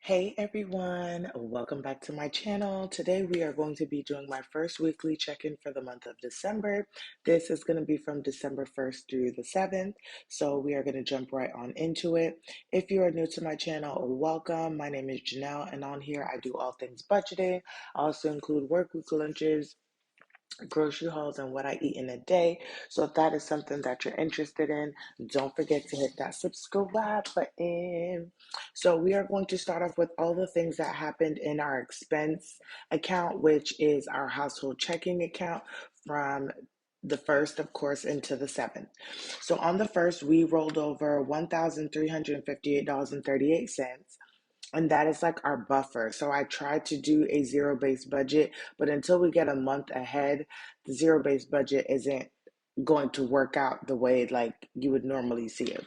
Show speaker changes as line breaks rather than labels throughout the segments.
Hey everyone, welcome back to my channel. Today we are going to be doing my first weekly check-in for the month of December. This is going to be from December 1st through the 7th, so we are going to jump right on into it. If you are new to my channel, welcome. My name is Janelle, and on here I do all things budgeting. I also include work week lunches, grocery hauls, and what I eat in a day. So if that is something that you're interested in, don't forget to hit that subscribe button. So we are going to start off with all the things that happened in our expense account, which is our household checking account from the first, of course, into the 7th. So on the first, we rolled over $1,358.38, and that is like our buffer. So I tried to do a zero-based budget, but until we get a month ahead, the zero-based budget isn't going to work out the way like you would normally see it.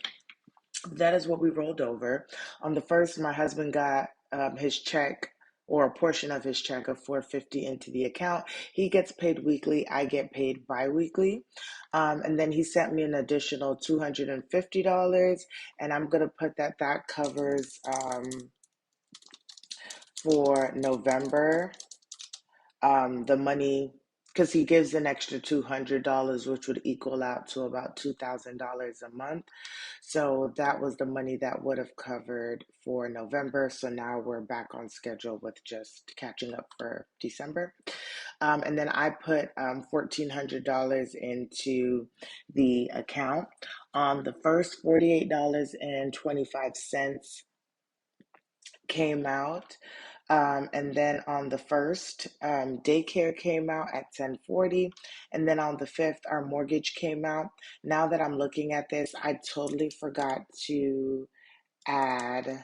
That is what we rolled over. On the first, my husband got his check, or a portion of his check of 450 into the account. He gets paid weekly. I get paid bi-weekly. And then he sent me an additional $250, and I'm going to put that covers for November, the money, because he gives an extra $200, which would equal out to about $2,000 a month. So that was the money that would have covered for November. So now we're back on schedule with just catching up for December. And then I put $1,400 into the account. The first $48.25 came out. And then on the first, daycare came out at 1040. And then on the fifth, our mortgage came out. Now that I'm looking at this, I totally forgot to add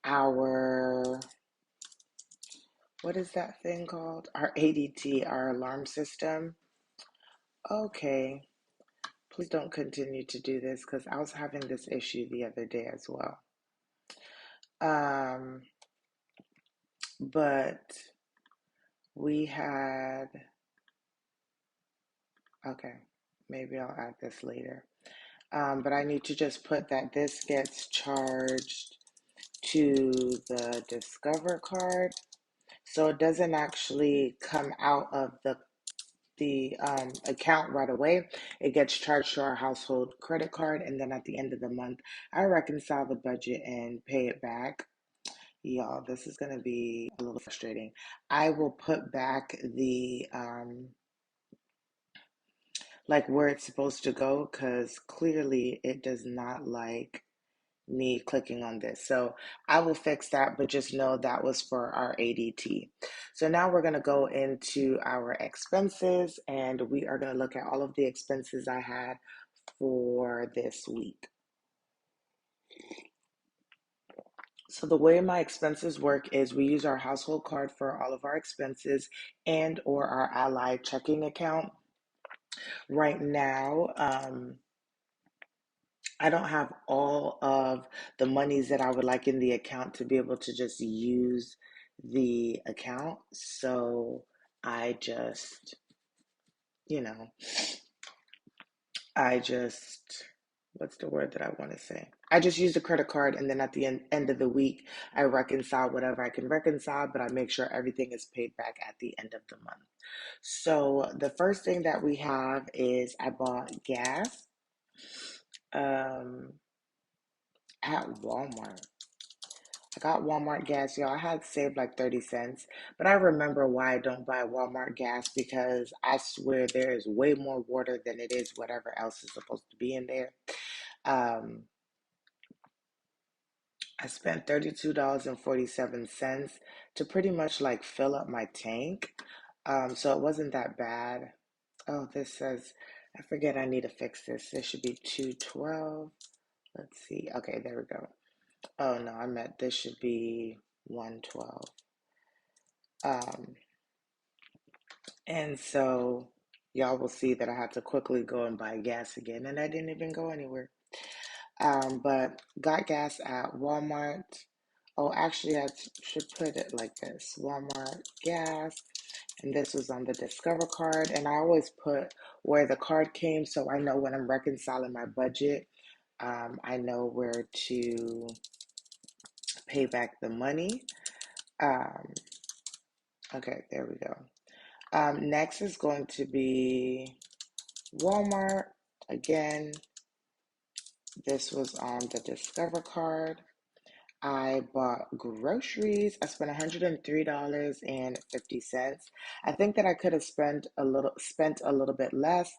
our, what is that thing called? Our ADT, our alarm system. Okay, please don't continue to do this because I was having this issue the other day as well. But we had, okay, maybe I'll add this later. But I need to just put that this gets charged to the Discover card. So it doesn't actually come out of the account right away. It gets charged to our household credit card, and then at the end of the month, I reconcile the budget and pay it back. Y'all, this is gonna be a little frustrating. I will put back the like where it's supposed to go because clearly it does not like me clicking on this. So I will fix that, but just know that was for our ADT. So now we're going to go into our expenses, and we are going to look at all of the expenses I had for this week. So the way my expenses work is we use our household card for all of our expenses and or our Ally checking account. Right now, I don't have all of the monies that I would like in the account to be able to just use the account. So I just, you know, I just, what's the word that I want to say? I just use the credit card, and then at the end of the week, I reconcile whatever I can reconcile, but I make sure everything is paid back at the end of the month. So the first thing that we have is I bought gas um, at Walmart. I got Walmart gas, y'all. I had saved like 30 cents, but I remember why I don't buy Walmart gas because I swear there is way more water than it is whatever else is supposed to be in there. Um, I spent $32.47 to pretty much like fill up my tank. So it wasn't that bad. Oh, this says, I forget I need to fix this. This should be 212. Let's see. Okay, there we go. Oh no, I meant this should be 112. Um, and so y'all will see that I had to quickly go and buy gas again, and I didn't even go anywhere. But got gas at Walmart. Oh, actually, I should put it like this: Walmart gas, and this was on the Discover card. And I always put where the card came, so I know when I'm reconciling my budget, I know where to pay back the money. Um, okay, there we go. Next is going to be Walmart. Again, this was on the Discover card. I bought groceries. I spent $103.50. I think that I could have spent a little bit less,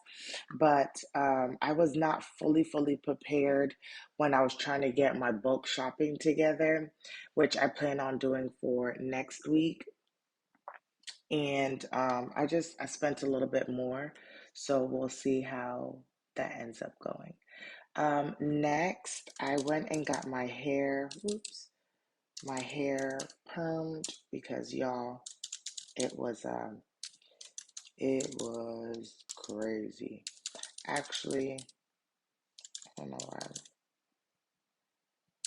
but I was not fully prepared when I was trying to get my bulk shopping together, which I plan on doing for next week. And I spent a little bit more, so we'll see how that ends up going. Next, I went and got my hair permed because y'all, it was um, it was crazy. Actually, I don't know why.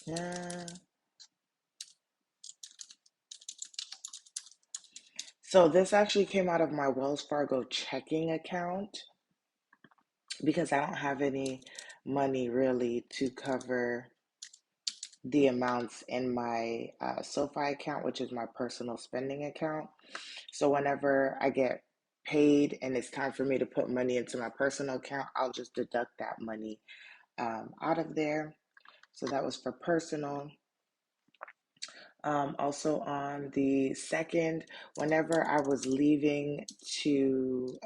Yeah. So this actually came out of my Wells Fargo checking account because I don't have any money really to cover the amounts in my SoFi account, which is my personal spending account. So whenever I get paid and it's time for me to put money into my personal account, I'll just deduct that money out of there. So that was for personal. Also on the second, whenever I was leaving to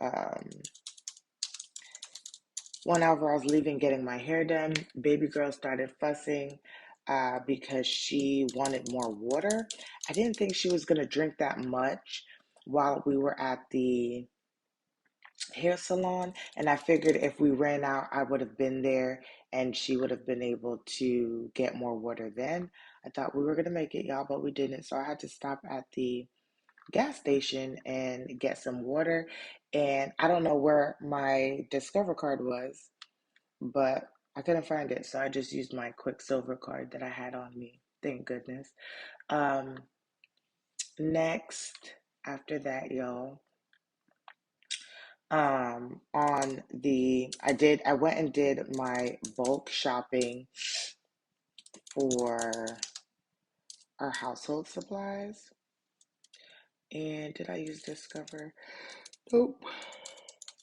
whenever I was leaving getting my hair done, baby girl started fussing because she wanted more water. I didn't think she was going to drink that much while we were at the hair salon. And I figured if we ran out, I would have been there and she would have been able to get more water then. I thought we were going to make it, y'all, but we didn't. So I had to stop at the gas station and get some water. And I don't know where my Discover card was, but I couldn't find it, so I just used my Quicksilver card that I had on me. Thank goodness. Um, Next, after that, y'all, I went and did my bulk shopping for our household supplies. And did I use Discover? Nope.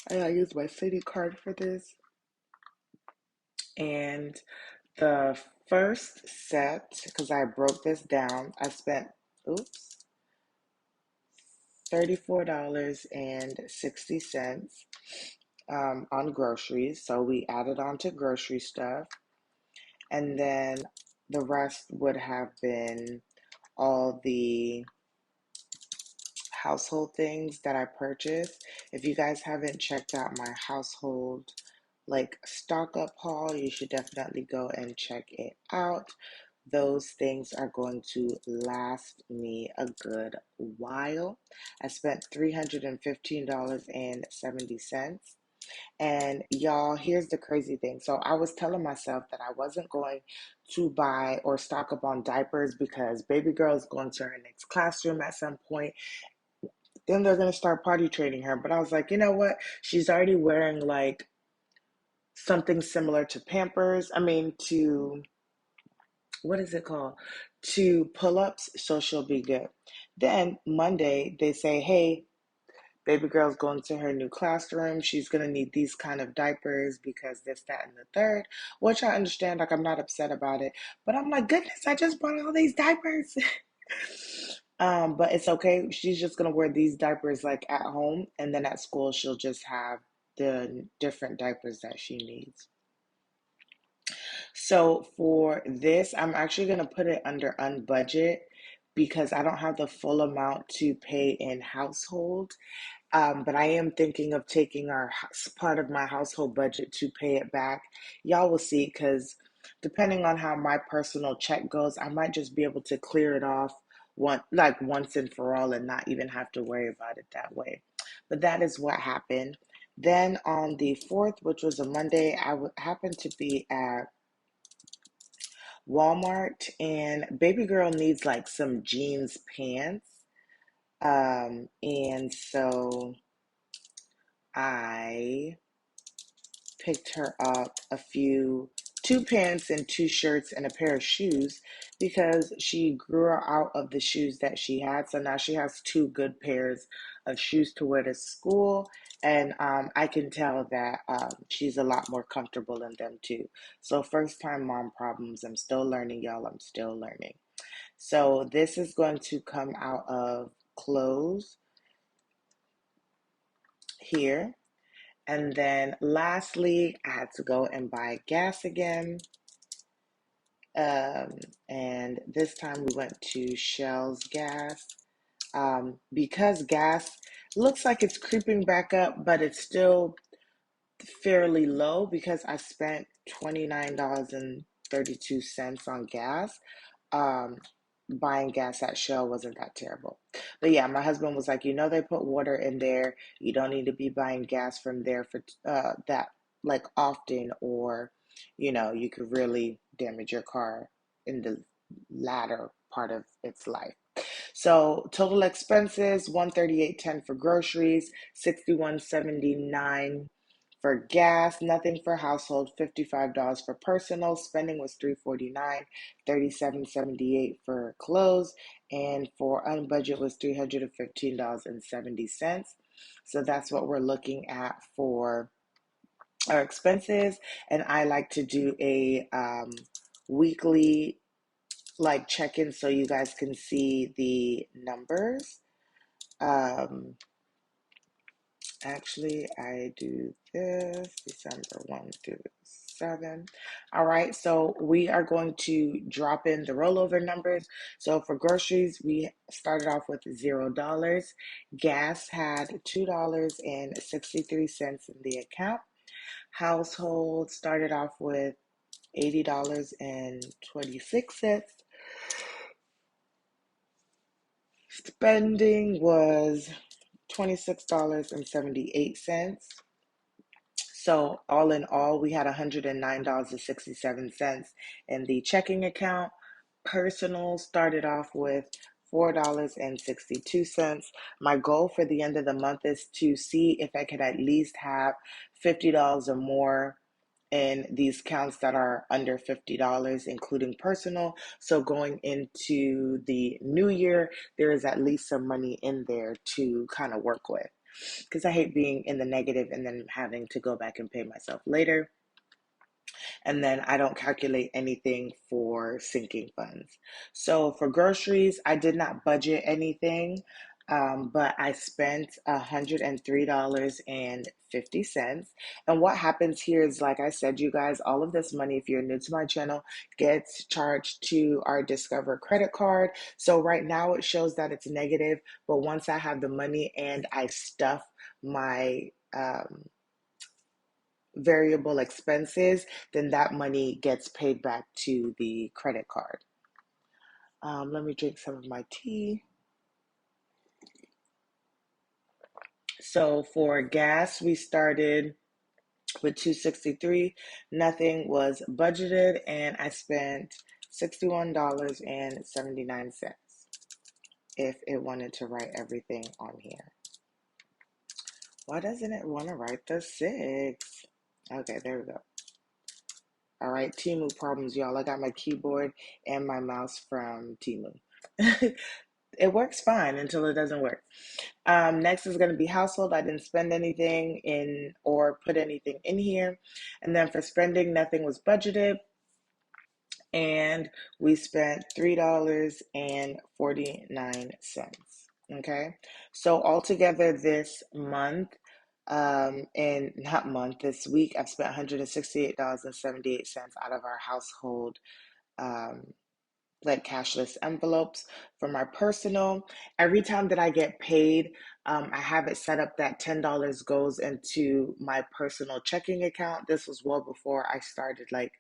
I used my city card for this. And the first set, because I broke this down, I spent, oops, $34.60 on groceries. So we added on to grocery stuff. And then the rest would have been all the household things that I purchased. If you guys haven't checked out my household like stock up haul, you should definitely go and check it out. Those things are going to last me a good while. I spent $315.70. And y'all, here's the crazy thing. So I was telling myself that I wasn't going to buy or stock up on diapers because baby girl is going to her next classroom at some point. Then they're going to start potty training her. But I was like, you know what? She's already wearing like something similar to Pampers. I mean, to what is it called? To pull ups. So she'll be good. Then Monday, they say, hey, baby girl's going to her new classroom. She's going to need these kind of diapers because this, that, and the third, which I understand. Like, I'm not upset about it. But I'm like, goodness, I just bought all these diapers. But it's okay. She's just going to wear these diapers like at home. And then at school, she'll just have the different diapers that she needs. So for this, I'm actually going to put it under unbudget because I don't have the full amount to pay in household. But I am thinking of taking part of my household budget to pay it back. Y'all will see, because depending on how my personal check goes, I might just be able to clear it off once and for all and not even have to worry about it that way. But that is what happened. Then on the 4th, which was a Monday, happened to be at Walmart, and baby girl needs like some jeans pants. And so I picked her up a few two pants and two shirts and a pair of shoes because she grew out of the shoes that she had. So now she has two good pairs of shoes to wear to school. And I can tell that she's a lot more comfortable in them too. So, first time mom problems. I'm still learning, y'all. I'm still learning. So, this is going to come out of clothes here. And then lastly, I had to go and buy gas again. Um, and this time we went to Shell's gas because gas looks like it's creeping back up, but it's still fairly low because I spent $29.32 on gas. Um, Buying gas at Shell wasn't that terrible. But yeah, my husband was like, they put water in there. You don't need to be buying gas from there for that like often, or you could really damage your car in the latter part of its life. So total expenses 138.10 for groceries, 61.79 for gas, nothing for household, $55 for personal. Spending was 349, 37.78 for clothes, and for unbudget was $315.70. So that's what we're looking at for our expenses. And I like to do a weekly like check in so you guys can see the numbers. Um, Actually, I do this December 1 through 7. All right, so we are going to drop in the rollover numbers. So for groceries, we started off with $0. Gas had $2.63 in the account. Household started off with $80.26. Spending was $26.78. So all in all, we had $109.67 in the checking account. Personal started off with $4.62. My goal for the end of the month is to see if I could at least have $50 or more in these counts that are under $50, including personal. So going into the new year, there is at least some money in there to kind of work with because I hate being in the negative and then having to go back and pay myself later. And then I don't calculate anything for sinking funds. So for groceries, I did not budget anything, but I spent $103.50. And what happens here is, like I said, you guys, all of this money, if you're new to my channel, gets charged to our Discover credit card. So right now it shows that it's negative, but once I have the money and I stuff my variable expenses, then that money gets paid back to the credit card. Let me drink some of my tea. So for gas, we started with 263. Nothing was budgeted, and I spent $61.79 if it wanted to write everything on here. Why doesn't it want to write the 6? Okay, there we go. All right, Temu problems, y'all. I got my keyboard and my mouse from Temu. It works fine until it doesn't work. Next is going to be household. I didn't spend anything in or put anything in here. And then for spending, nothing was budgeted. And we spent $3.49. Okay. So altogether this month, and not month, this week, I've spent $168.78 out of our household like cashless envelopes. For my personal, every time that I get paid, I have it set up that $10 goes into my personal checking account. This was well before I started like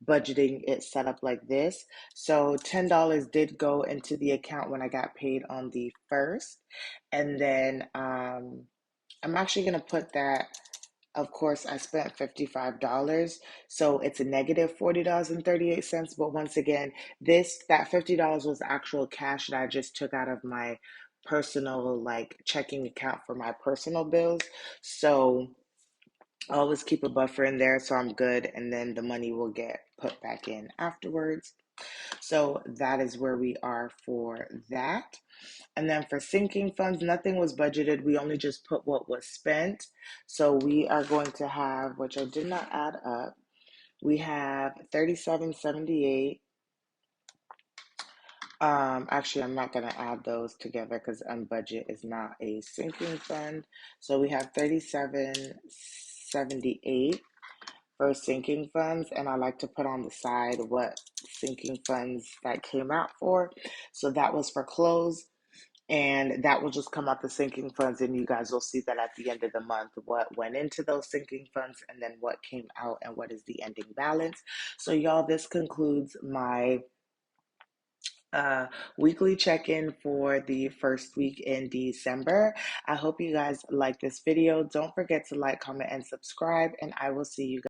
budgeting it set up like this. So $10 did go into the account when I got paid on the 1st. And then I'm actually going to put that, of course, I spent $55, so it's a negative $40.38. But once again, that $50 was actual cash that I just took out of my personal like checking account for my personal bills. So I always keep a buffer in there so I'm good, and then the money will get put back in afterwards. So that is where we are for that. And then for sinking funds, nothing was budgeted. We only just put what was spent. So we are going to have, which I did not add up, we have 3778. Actually, I'm not going to add those together because unbudget is not a sinking fund. So we have 3778 for sinking funds, and I like to put on the side what sinking funds that came out for. So that was for clothes, and that will just come out the sinking funds, and you guys will see that at the end of the month what went into those sinking funds and then what came out and what is the ending balance. So y'all, this concludes my weekly check-in for the first week in December. I hope you guys like this video. Don't forget to like, comment, and subscribe, and I will see you guys